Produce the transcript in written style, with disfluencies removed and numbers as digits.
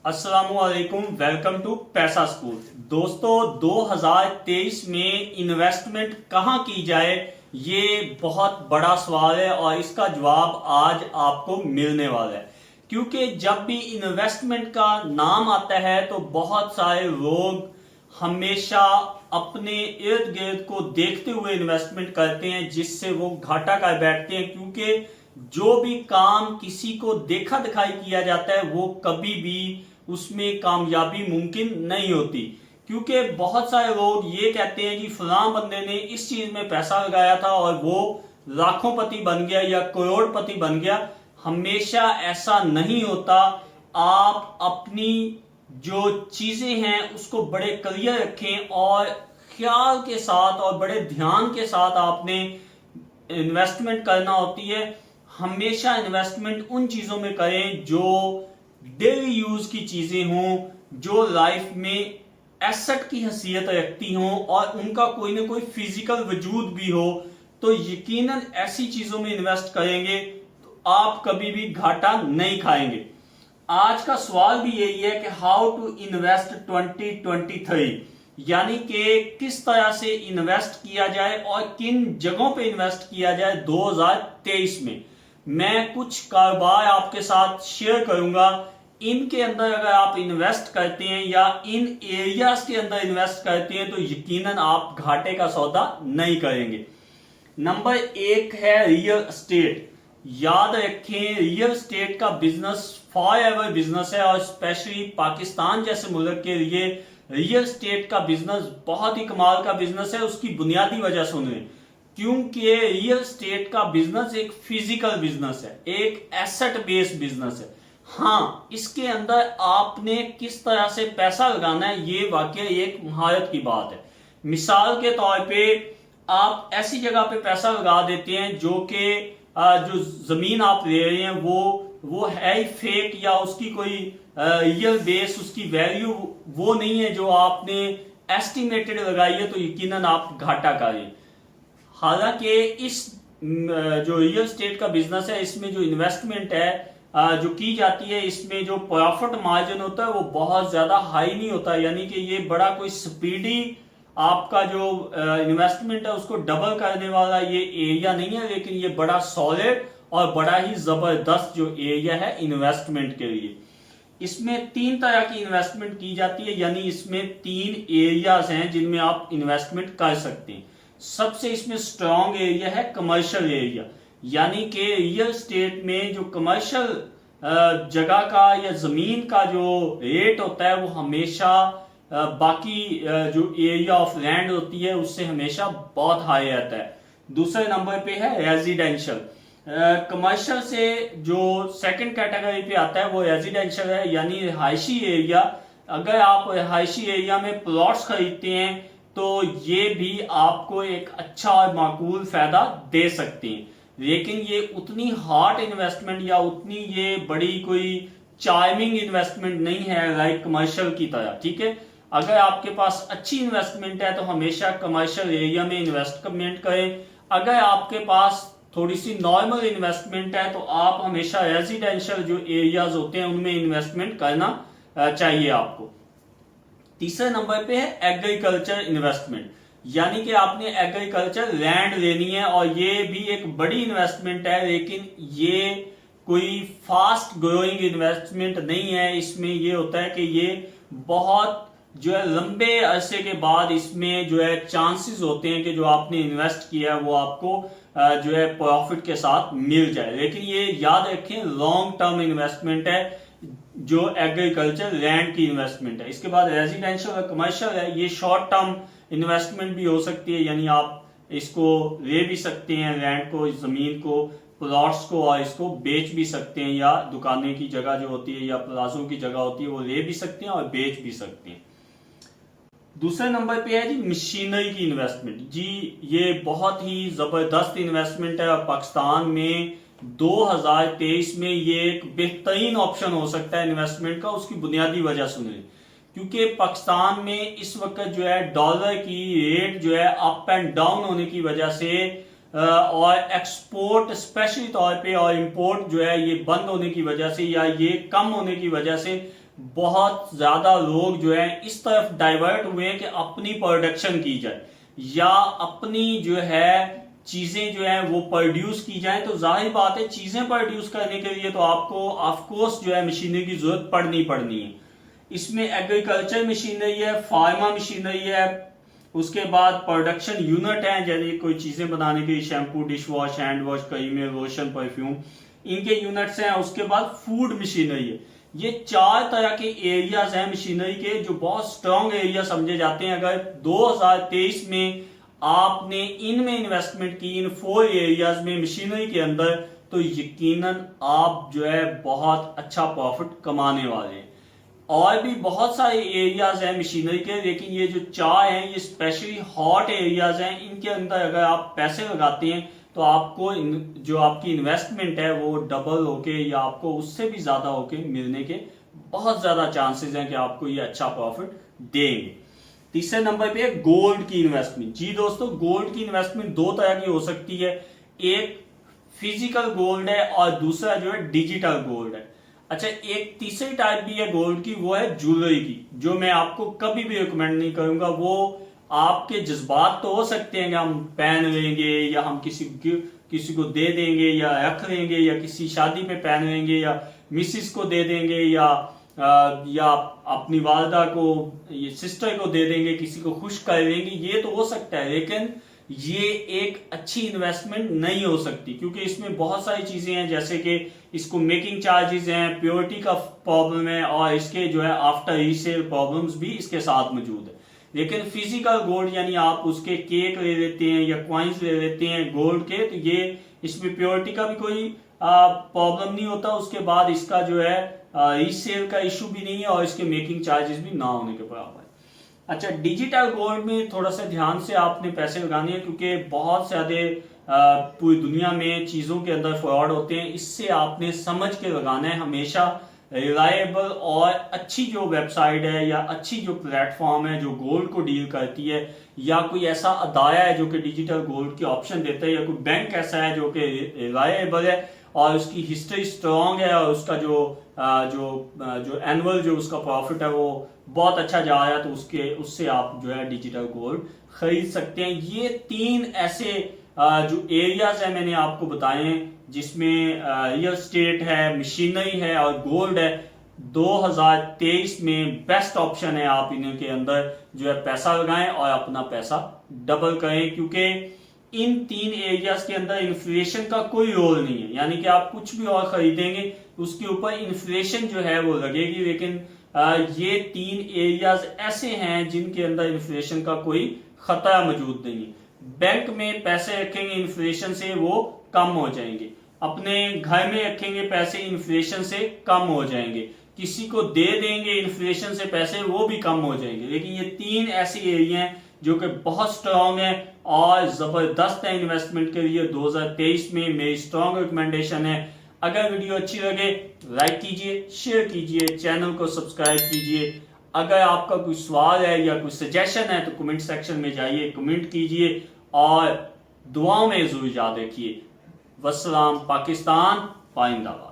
अस्सलामुअलैकुम, welcome to पैसा school. दोस्तों, 2023 में इन्वेस्टमेंट कहाँ की जाए, ये बहुत बड़ा सवाल है और इसका जवाब आज आपको मिलने वाला है। क्योंकि जब भी इन्वेस्टमेंट का नाम आता है तो बहुत सारे लोग हमेशा अपने इर्द गिर्द को देखते हुए इन्वेस्टमेंट करते हैं, जिससे वो घाटा कर बैठते हैं। क्योंकि जो भी काम किसी को देखा दिखाई किया जाता है वो कभी भी उसमें कामयाबी मुमकिन नहीं होती। क्योंकि बहुत सारे लोग ये कहते हैं कि फलां बंदे ने इस चीज में पैसा लगाया था और वो लाखोंपति बन गया या करोड़पति बन गया। हमेशा ऐसा नहीं होता। आप अपनी जो चीजें हैं उसको बड़े क्लियर रखें और ख्याल के साथ और बड़े ध्यान के साथ आपने इन्वेस्टमेंट करना होती है। हमेशा इन्वेस्टमेंट उन चीजों में करें जो डेली यूज की चीजें हों, जो लाइफ में एसेट की हैसियत रखती हों और उनका कोई ना कोई फिजिकल वजूद भी हो। तो यकीनन ऐसी चीजों में इन्वेस्ट करेंगे तो आप कभी भी घाटा नहीं खाएंगे। आज का सवाल भी यही है कि हाउ टू इन्वेस्ट 2023, यानी कि किस तरह से इन्वेस्ट किया जाए और किन जगहों पे इन्वेस्ट किया जाए 2023 में। मैं कुछ कारोबार आपके साथ शेयर करूंगा। इनके अंदर अगर आप इन्वेस्ट करते हैं या इन एरियाज के अंदर इन्वेस्ट करते हैं तो यकीनन आप घाटे का सौदा नहीं करेंगे। नंबर एक है रियल एस्टेट। याद रखें, रियल एस्टेट का बिजनेस फॉर एवर बिजनेस है और स्पेशली पाकिस्तान जैसे मुल्क के लिए रियल एस्टेट का बिजनेस बहुत ही कमाल का बिजनेस है। उसकी बुनियादी वजह सुनिए, क्योंकि रियल एस्टेट का बिजनेस एक फिजिकल बिजनेस है, एक एसेट बेस्ड बिजनेस है। हाँ, इसके अंदर आपने किस तरह से पैसा लगाना है ये वाकई एक महारत की बात है। मिसाल के तौर पे आप ऐसी जगह पे पैसा लगा देते हैं जो कि जो जमीन आप ले रहे हैं वो है ही फेक या उसकी कोई रियल बेस, उसकी वैल्यू वो नहीं है जो आपने एस्टिमेटेड लगाई है, तो यकीनन आप घाटा करें। हालांकि इस जो रियल एस्टेट का बिजनेस है इसमें जो इन्वेस्टमेंट है जो की जाती है, इसमें जो प्रॉफिट मार्जिन होता है वो बहुत ज्यादा हाई नहीं होता। यानी कि ये बड़ा कोई स्पीडी आपका जो इन्वेस्टमेंट है उसको डबल करने वाला ये एरिया नहीं है, लेकिन ये बड़ा सॉलिड और बड़ा ही जबरदस्त जो एरिया है इन्वेस्टमेंट के लिए। इसमें तीन तरह की इन्वेस्टमेंट की जाती है, यानी इसमें तीन एरियाज हैं जिनमें आप इन्वेस्टमेंट कर सकते हैं। सबसे इसमें स्ट्रॉन्ग एरिया है कमर्शियल एरिया, यानी कि रियल एस्टेट में जो कमर्शियल जगह का या जमीन का जो रेट होता है वो हमेशा बाकी जो एरिया ऑफ लैंड होती है उससे हमेशा बहुत हाई रहता है। दूसरे नंबर पे है रेजिडेंशियल। कमर्शियल से जो सेकंड कैटेगरी पे आता है वो रेजिडेंशियल है, यानी रिहायशी एरिया। अगर आप रिहायशी एरिया में प्लॉट्स खरीदते हैं तो ये भी आपको एक अच्छा और माकूल फायदा दे सकते हैं, लेकिन ये उतनी हार्ड इन्वेस्टमेंट या उतनी ये बड़ी कोई चार्मिंग इन्वेस्टमेंट नहीं है लाइक कमर्शियल की तरह। ठीक है, अगर आपके पास अच्छी इन्वेस्टमेंट है तो हमेशा कमर्शियल एरिया में इन्वेस्टमेंट करें। अगर आपके पास थोड़ी सी नॉर्मल इन्वेस्टमेंट है तो आप हमेशा रेजिडेंशियल जो एरियाज होते हैं उनमें इन्वेस्टमेंट करना चाहिए आपको। तीसरे नंबर पे है एग्रीकल्चर इन्वेस्टमेंट, यानी कि आपने एग्रीकल्चर लैंड लेनी है और ये भी एक बड़ी इन्वेस्टमेंट है, लेकिन ये कोई फास्ट ग्रोइंग इन्वेस्टमेंट नहीं है। इसमें ये होता है कि ये बहुत जो है लंबे अरसे के बाद इसमें जो है चांसेस होते हैं कि जो आपने इन्वेस्ट किया है वो आपको जो है प्रॉफिट के साथ मिल जाए, लेकिन ये याद रखें लॉन्ग टर्म इन्वेस्टमेंट है जो एग्रीकल्चर लैंड की इन्वेस्टमेंट है। इसके बाद रेजिडेंशियल और कमर्शियल है, ये शॉर्ट टर्म इन्वेस्टमेंट भी हो सकती है, यानी आप इसको ले भी सकते हैं लैंड को, जमीन को, प्लॉट्स को, और इसको बेच भी सकते हैं, या दुकानें की जगह जो होती है या प्लाजों की जगह होती है वो ले भी सकते हैं और बेच भी सकते हैं। दूसरे नंबर पे है जी मशीनरी की इन्वेस्टमेंट। जी ये बहुत ही जबरदस्त इन्वेस्टमेंट है और पाकिस्तान में 2023 में ये एक बेहतरीन ऑप्शन हो सकता है इन्वेस्टमेंट का। उसकी बुनियादी वजह सुनिए, क्योंकि पाकिस्तान में इस वक्त जो है डॉलर की रेट जो है अप एंड डाउन होने की वजह से और एक्सपोर्ट स्पेशली तौर पे और इंपोर्ट जो है ये बंद होने की वजह से या ये कम होने की वजह से बहुत ज्यादा लोग जो है इस तरफ डाइवर्ट हुए हैं कि अपनी प्रोडक्शन की जाए या अपनी जो है चीजें जो है वो प्रोड्यूस की जाए। तो जाहिर बात है चीजें प्रोड्यूस करने के लिए तो आपको ऑफ कोर्स जो है मशीनरी की जरूरत पड़नी है। इसमें एग्रीकल्चर मशीनरी है, फार्मा मशीनरी है, उसके बाद प्रोडक्शन यूनिट है, जैसे कोई चीजें बनाने के लिए shampoo, dish wash, hand wash, cream, lotion, perfume, इनके यूनिट्स हैं। उसके बाद फूड मशीनरी है। ये 4 तरह के एरियाज हैं मशीनरी के जो बहुत स्ट्रॉन्ग एरिया समझे जाते हैं। अगर 2023 में आपने इनमें इन्वेस्टमेंट की, इन 4 एरियाज में मशीनरी के अंदर, तो यकीनन आप जो है बहुत अच्छा प्रॉफिट कमाने वाले हैं। और भी बहुत सारे एरियाज हैं मशीनरी के, लेकिन ये जो 4 हैं ये स्पेशली हॉट एरियाज हैं। इनके अंदर अगर आप पैसे लगाते हैं तो आपको जो आपकी इन्वेस्टमेंट है वो डबल होके या आपको उससे भी ज्यादा होके मिलने के बहुत ज्यादा चांसेस हैं कि आपको ये अच्छा प्रॉफिट देंगे। तीसरे नंबर पे गोल्ड की इन्वेस्टमेंट। जी दोस्तों, गोल्ड की इन्वेस्टमेंट 2 तरह की हो सकती है। एक फिजिकल गोल्ड है और दूसरा जो है डिजिटल गोल्ड है। अच्छा, एक तीसरी टाइप भी है गोल्ड की, वो है ज्वेलरी की, जो मैं आपको कभी भी रिकमेंड नहीं करूंगा। वो आपके जज्बात तो हो सकते हैं कि हम पहन लेंगे या हम किसी को दे देंगे या रख लेंगे या किसी शादी पे पहन लेंगे या मिसिस को दे देंगे या अपनी वालदा को, ये सिस्टर को दे देंगे, किसी को खुश कर देंगे, ये तो हो सकता है। लेकिन ये एक अच्छी इन्वेस्टमेंट नहीं हो सकती क्योंकि इसमें बहुत सारी चीजें हैं, जैसे कि इसको मेकिंग चार्जेस हैं, प्योरिटी का प्रॉब्लम है और इसके जो है आफ्टर रीसेल प्रॉब्लम्स भी इसके साथ मौजूद है। लेकिन फिजिकल गोल्ड यानी आप उसके केक ले लेते हैं या क्वाइंस ले लेते हैं गोल्ड के, तो ये इसमें प्योरिटी का भी कोई प्रॉब्लम नहीं होता। उसके बाद इसका जो है रीसेल का इशू भी नहीं है और इसके मेकिंग चार्जेस भी ना होने के बराबर है। अच्छा, डिजिटल गोल्ड में थोड़ा सा ध्यान से आपने पैसे लगाने हैं क्योंकि बहुत ज्यादा पूरी दुनिया में चीजों के अंदर फ्रॉड होते हैं। इससे आपने समझ के लगाना है। हमेशा रिलायबल और अच्छी जो वेबसाइट है या अच्छी जो प्लेटफॉर्म है जो गोल्ड को डील करती है, या कोई ऐसा अदाया है जो कि डिजिटल गोल्ड के ऑप्शन देता है, या कोई बैंक ऐसा है जो कि रिलायबल है और उसकी हिस्ट्री स्ट्रॉन्ग है और उसका जो एनुअल जो उसका प्रॉफिट है वो बहुत अच्छा जा रहा है, तो उससे आप जो है डिजिटल गोल्ड खरीद सकते हैं। ये 3 ऐसे जो एरियाज है मैंने आपको बताए हैं जिसमें रियल स्टेट है, मशीनरी है और गोल्ड है। 2023 में बेस्ट ऑप्शन है, आप इनके अंदर जो है पैसा लगाएं और अपना पैसा डबल करें, क्योंकि इन 3 एरियाज के अंदर इन्फ्लेशन का कोई रोल नहीं है। यानी कि आप कुछ भी और खरीदेंगे उसके ऊपर इन्फ्लेशन जो है वो लगेगी, लेकिन ये 3 एरियाज ऐसे हैं जिनके अंदर इन्फ्लेशन का कोई खतरा मौजूद नहीं है। बैंक में पैसे रखेंगे इन्फ्लेशन से वो कम हो जाएंगे, अपने घर में रखेंगे पैसे इन्फ्लेशन से कम हो जाएंगे, किसी को दे देंगे इन्फ्लेशन से पैसे वो भी कम हो जाएंगे। लेकिन ये 3 ऐसी एरिया हैं जो कि बहुत स्ट्रांग है और जबरदस्त है इन्वेस्टमेंट के लिए। 2023 में मेरी स्ट्रांग रिकमेंडेशन है। अगर वीडियो अच्छी लगे लाइक कीजिए, शेयर कीजिए, चैनल को सब्सक्राइब कीजिए। अगर आपका कोई सवाल है या कोई सजेशन है तो कमेंट सेक्शन में जाइए, कमेंट कीजिए और दुआओं में जरूर याद रखिए। वस्सलाम, पाकिस्तान पाइंदाबाद।